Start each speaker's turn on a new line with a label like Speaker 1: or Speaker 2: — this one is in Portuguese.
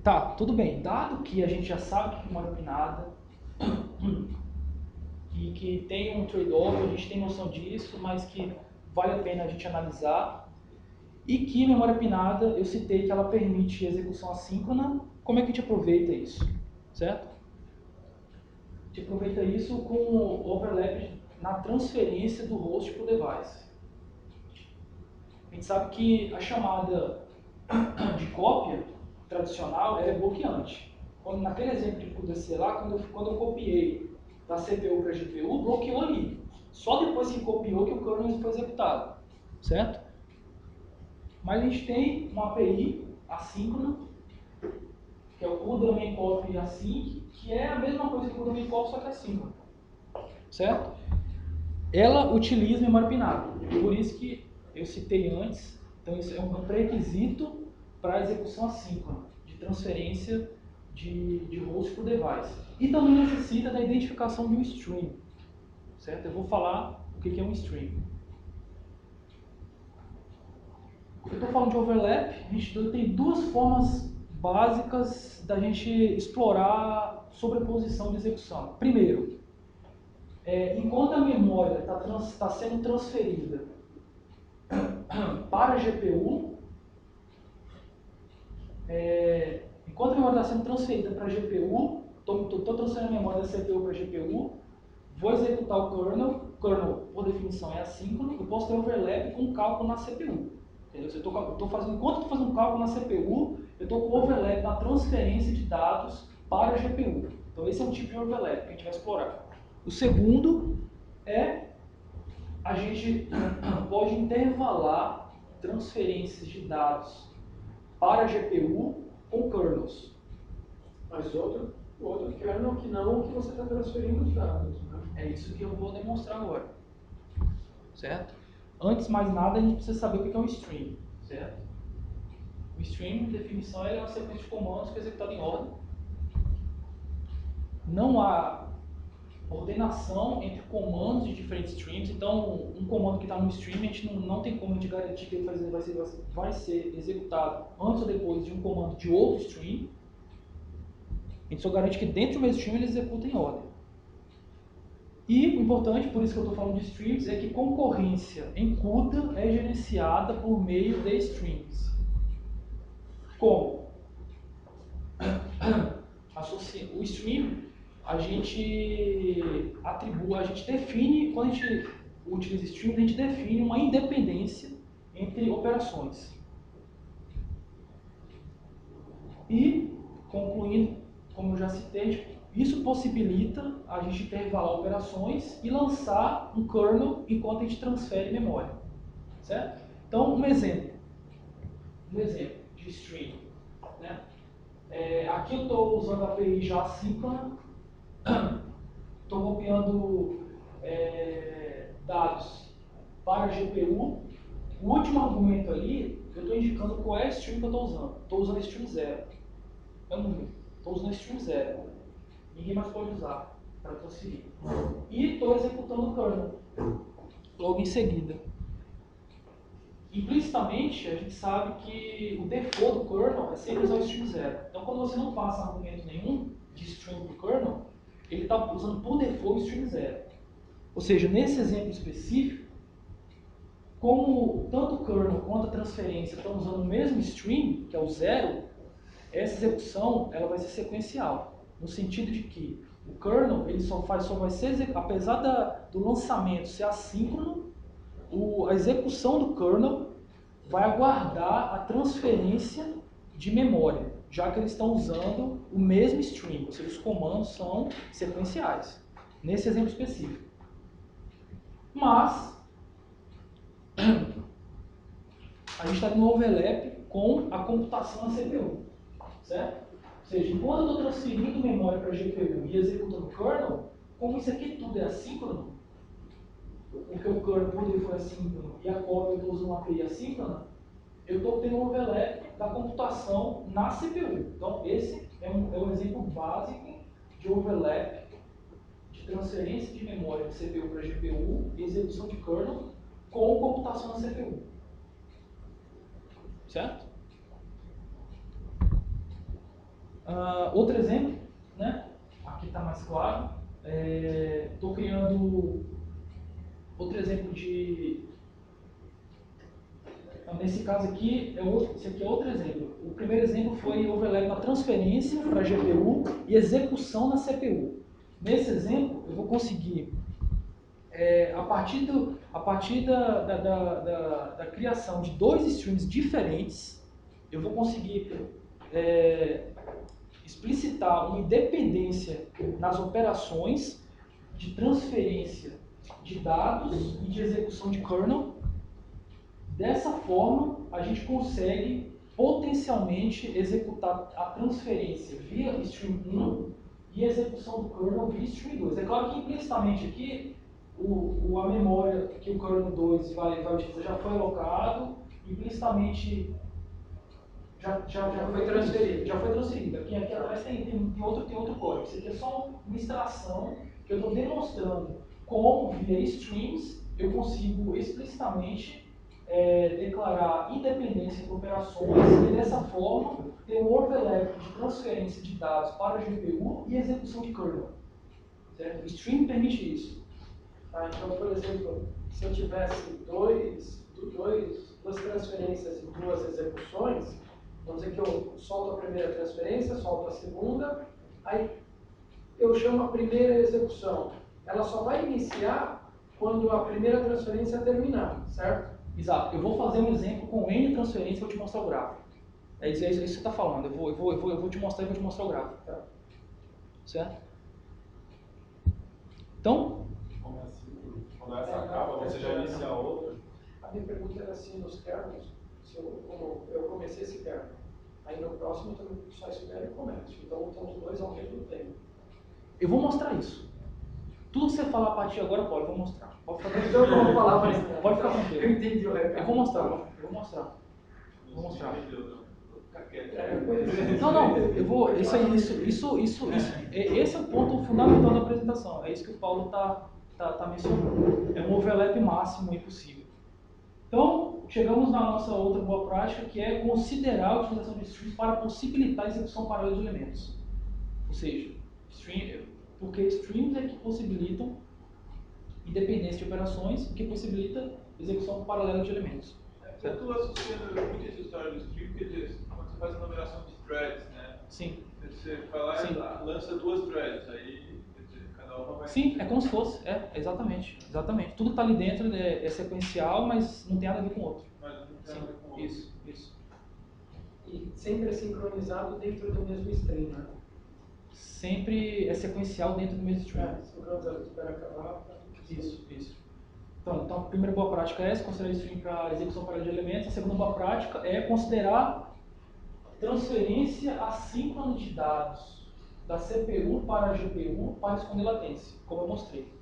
Speaker 1: Tá, tudo bem. Dado que a gente já sabe que memória pinada, que tem um trade-off, a gente tem noção disso, mas que vale a pena a gente analisar, e que memória pinada, eu citei que ela permite execução assíncrona, como é que a gente aproveita isso? Certo? A gente aproveita isso com o overlap na transferência do host para o device. A gente sabe que a chamada de cópia tradicional é bloqueante. Naquele exemplo que pude ser lá, quando eu copiei da CPU para a GPU, bloqueou ali. Só depois que copiou que o kernel foi executado. Certo? Mas a gente tem uma API assíncrona, que é o CUDA copy async, que é a mesma coisa que o CUDA copy, só que assíncrona. Certo? Ela utiliza memória pinada. Por isso que eu citei antes. Então isso é um pré-requisito para a execução assíncrona, de transferência de host para o device. E também necessita da identificação de um stream. Certo? Eu vou falar o que é um stream. Eu estou falando de overlap, a gente tem duas formas básicas da gente explorar sobreposição de execução. Primeiro, enquanto a memória está sendo transferida para a GPU, enquanto a memória está sendo transferida para a GPU, estou transferindo a memória da CPU para a GPU, vou executar o kernel, por definição, é assíncrono, eu posso ter overlap com cálculo na CPU. Entendeu? Enquanto eu estou fazendo um cálculo na CPU, eu estou com overlap na transferência de dados para a GPU. Então esse é um tipo de overlap que a gente vai explorar. O segundo é a gente pode intervalar transferências de dados para a GPU com kernels.
Speaker 2: Mas outro kernel que não o que você está transferindo os dados. Né?
Speaker 1: É isso que eu vou demonstrar agora. Certo? Antes de mais nada, a gente precisa saber o que é um stream. Certo? O stream, por definição, é uma sequência de comandos que é executada em ordem. Não há ordenação entre comandos de diferentes streams. Então, um comando que está no stream, a gente não tem como a gente garantir que ele vai ser executado antes ou depois de um comando de outro stream. A gente só garante que dentro do mesmo stream ele executa em ordem. E o importante, por isso que eu estou falando de streams, é que concorrência em CUDA é gerenciada por meio de streams. Como? O stream, a gente define, quando a gente utiliza streams, a gente define uma independência entre operações. E, concluindo, como eu já citei, isso possibilita a gente intervalar operações e lançar um kernel enquanto a gente transfere memória. Certo? Então, um exemplo de stream. Né? Aqui eu estou usando a API já assíncrona, estou copiando dados para a GPU. O último argumento ali, eu estou indicando qual é a stream que eu estou usando. Estou usando a stream 0. Estou usando a stream 0. Ninguém mais pode usar para transferir. E estou executando o kernel logo em seguida. Implicitamente, a gente sabe que o default do kernel é sempre usar o stream 0. Então, quando você não passa argumento nenhum de stream para o kernel, ele está usando por default o stream 0. Ou seja, nesse exemplo específico, como tanto o kernel quanto a transferência estão usando o mesmo stream, que é o 0, essa execução ela vai ser sequencial. No sentido de que o kernel ele só vai ser, apesar do lançamento ser assíncrono, a execução do kernel vai aguardar a transferência de memória, já que eles estão usando o mesmo stream, ou seja, os comandos são sequenciais, nesse exemplo específico. Mas, a gente está no overlap com a computação na CPU, certo? Ou seja, enquanto eu estou transferindo memória para a GPU e executando o kernel, como isso aqui tudo é assíncrono, porque o kernel por default é assíncrono e a cópia eu estou usando uma API assíncrona, eu estou tendo um overlap da computação na CPU. Então, esse é um exemplo básico de overlap de transferência de memória de CPU para GPU e execução de kernel com computação na CPU. Certo? Outro exemplo, né? Aqui está mais claro. Estou criando outro exemplo de... Então, nesse caso aqui, esse aqui é outro exemplo. O primeiro exemplo foi overlap na transferência para a GPU e execução na CPU. Nesse exemplo, eu vou conseguir, a partir da criação de dois streams diferentes, eu vou conseguir explicitar uma independência nas operações de transferência de dados e de execução de kernel. Dessa forma, a gente consegue potencialmente executar a transferência via stream 1 e a execução do kernel via stream 2. É claro que implicitamente aqui, a memória que o kernel 2 vai utilizar já foi alocado, implicitamente já foi transferido. Aqui atrás tem outro código. Isso aqui é só uma extração que eu estou demonstrando como, via streams, eu consigo explicitamente declarar independência entre operações e, dessa forma, ter um overlap de transferência de dados para a GPU e execução de kernel. Certo? O stream permite isso.
Speaker 2: Então, por exemplo, se eu tivesse duas transferências e duas execuções, vamos dizer que eu solto a primeira transferência, solto a segunda, aí eu chamo a primeira execução. Ela só vai iniciar quando a primeira transferência terminar, certo?
Speaker 1: Exato. Eu vou fazer um exemplo com N transferências e vou te mostrar o gráfico. É isso que você está falando. Eu vou te mostrar e vou te mostrar o gráfico. Tá? Certo? Então...
Speaker 3: Quando essa acaba, você já inicia a outra?
Speaker 2: A minha pergunta era assim, nos kernels, como eu comecei esse kernel, aí no próximo eu também só espero e começo. Então estão os dois ao mesmo tempo.
Speaker 1: Eu vou mostrar isso. Tudo que você falar a partir de agora, eu vou mostrar. Pode ficar
Speaker 2: então eu vou falar mais.
Speaker 1: Pode ficar tranquilo.
Speaker 2: Eu entendi o recado.
Speaker 1: Eu vou mostrar. Vou mostrar.
Speaker 3: Não,
Speaker 1: Não, eu vou. Esse é o ponto fundamental da apresentação. É isso que o Paulo tá mencionando. É um overlap máximo impossível. Então, chegamos na nossa outra boa prática, que é considerar a utilização de streams para possibilitar a execução paralela de elementos. Ou seja, porque streams é que possibilitam independência de operações, o que possibilita execução paralela de elementos.
Speaker 3: Eu estou associando muito essa história do stream, porque quando você faz a numeração de threads, né?
Speaker 1: Sim.
Speaker 3: Você vai lá e lança duas threads, aí cada uma vai...
Speaker 1: Sim, é como se fosse, exatamente. Tudo que está ali dentro é sequencial, mas não tem nada a ver com o outro.
Speaker 3: Mas não tem nada a ver com o outro.
Speaker 1: Isso.
Speaker 2: E sempre é sincronizado dentro do mesmo stream, né?
Speaker 1: Sempre é sequencial dentro do mesmo stream.
Speaker 2: Sincronizado, espera acabar.
Speaker 1: Isso. Então, a primeira boa prática é essa, considerar stream para execução paralela de elementos. A segunda boa prática é considerar transferência assíncrona de dados da CPU para a GPU para esconder latência, como eu mostrei.